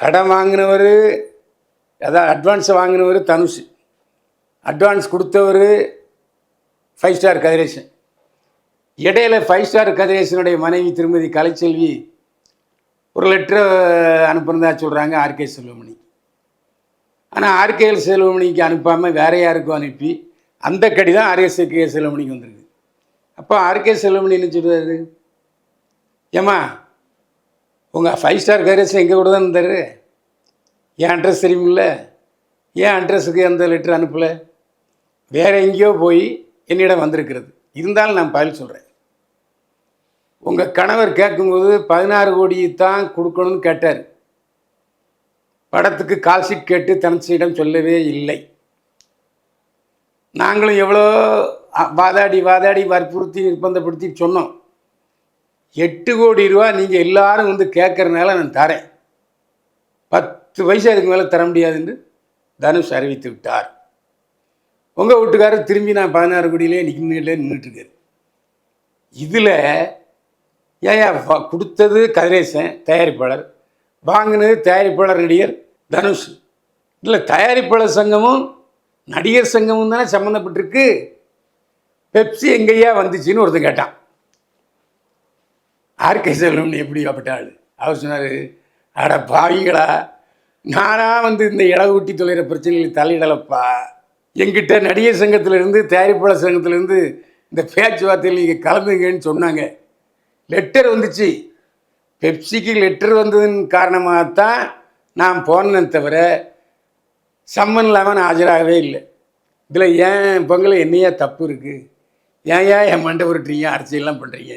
கடன் வாங்கினவர், அதான் advance வாங்கினவர் Dhanush, advance கொடுத்தவர் 5 ஸ்டார் கதிரேசன். இடையில 5 ஸ்டார் கதிரேசனுடைய மனைவி திருமதி கலைச்செல்வி ஒரு லெட்டரை அனுப்புனதா சொல்கிறாங்க ஆர்கே செல்வமணி. ஆனால் ஆர்கே செல்வமணிக்கு அனுப்பாமல் வேற யாருக்கும் அனுப்பி அந்த கடிதம் ஆர்கே செல்வமணிக்கு வந்திருக்கு. அப்போ ஆர்கே செல்வமணி என்ன சொல்கிறாரு, ஏம்மா உங்கள் 5 ஸ்டார் கதிரேசன் எங்கே கூட தான் இருந்தார், என் அட்ரஸ் தெரியுமில்ல, ஏன் அட்ரஸுக்கு அந்த லெட்டர் அனுப்பலை, வேறு எங்கேயோ போய் என்னிடம் வந்திருக்கிறது, இருந்தாலும் நான் பதில் சொல்கிறேன். உங்கள் கணவர் கேட்கும்போது 16 கோடி தான் கொடுக்கணும்னு கேட்டார். படத்துக்கு கால்ஷீட் கேட்டு தனச்சியிடம் சொல்லவே இல்லை. நாங்களும் எவ்வளோ வாதாடி வற்புறுத்தி நிர்பந்தப்படுத்தி சொன்னோம். 8 கோடி ரூபா நீங்கள் எல்லாரும் வந்து கேட்குறதுனால நான் தரேன், 10 பைசா அதுக்கு மேலே தர முடியாதுன்னு தனுஷ் அறிவித்து விட்டார். உங்கள் வீட்டுக்காரர் திரும்பி நான் 16 கோடியிலே நின்றுட்டுருக்காரு. இதில் ஏன் கொடுத்தது கதிரேசன் தயாரிப்பாளர், வாங்கினது தயாரிப்பாளர் நடிகர் தனுஷ். இல்லை, தயாரிப்பாளர் சங்கமும் நடிகர் சங்கமும் தானே சம்மந்தப்பட்டிருக்கு. பெப்சி எங்கேயா வந்துச்சுன்னு ஒருத்தன் கேட்டான். ஆர்கே செல்வமணி எப்படி அப்பட்டாள், அவர் சொன்னார், அட பாவிங்களா, நானாக வந்து இந்த இடகுட்டி தொலைகிற பிரச்சனைகள் தலையிடலப்பா. எங்கிட்ட நடிகர் சங்கத்திலேருந்து தயாரிப்பாளர் சங்கத்திலேருந்து இந்த பேச்சுவார்த்தையில் நீங்கள் கலந்துங்கன்னு சொன்னாங்க. லெட்டர் வந்துச்சு. பெப்சிக்கு லெட்டர் வந்ததன் காரணமாகத்தான் நான் போனேன் தவிர சம்மன் இல்லாமல் நான் ஆஜராகவே இல்லை. இதில் ஏன் பொங்கலை என்னையா தப்பு இருக்குது, ஏன் என் மண்டை உருட்டுறீங்க, அரசியல்லாம் பண்ணுறீங்க.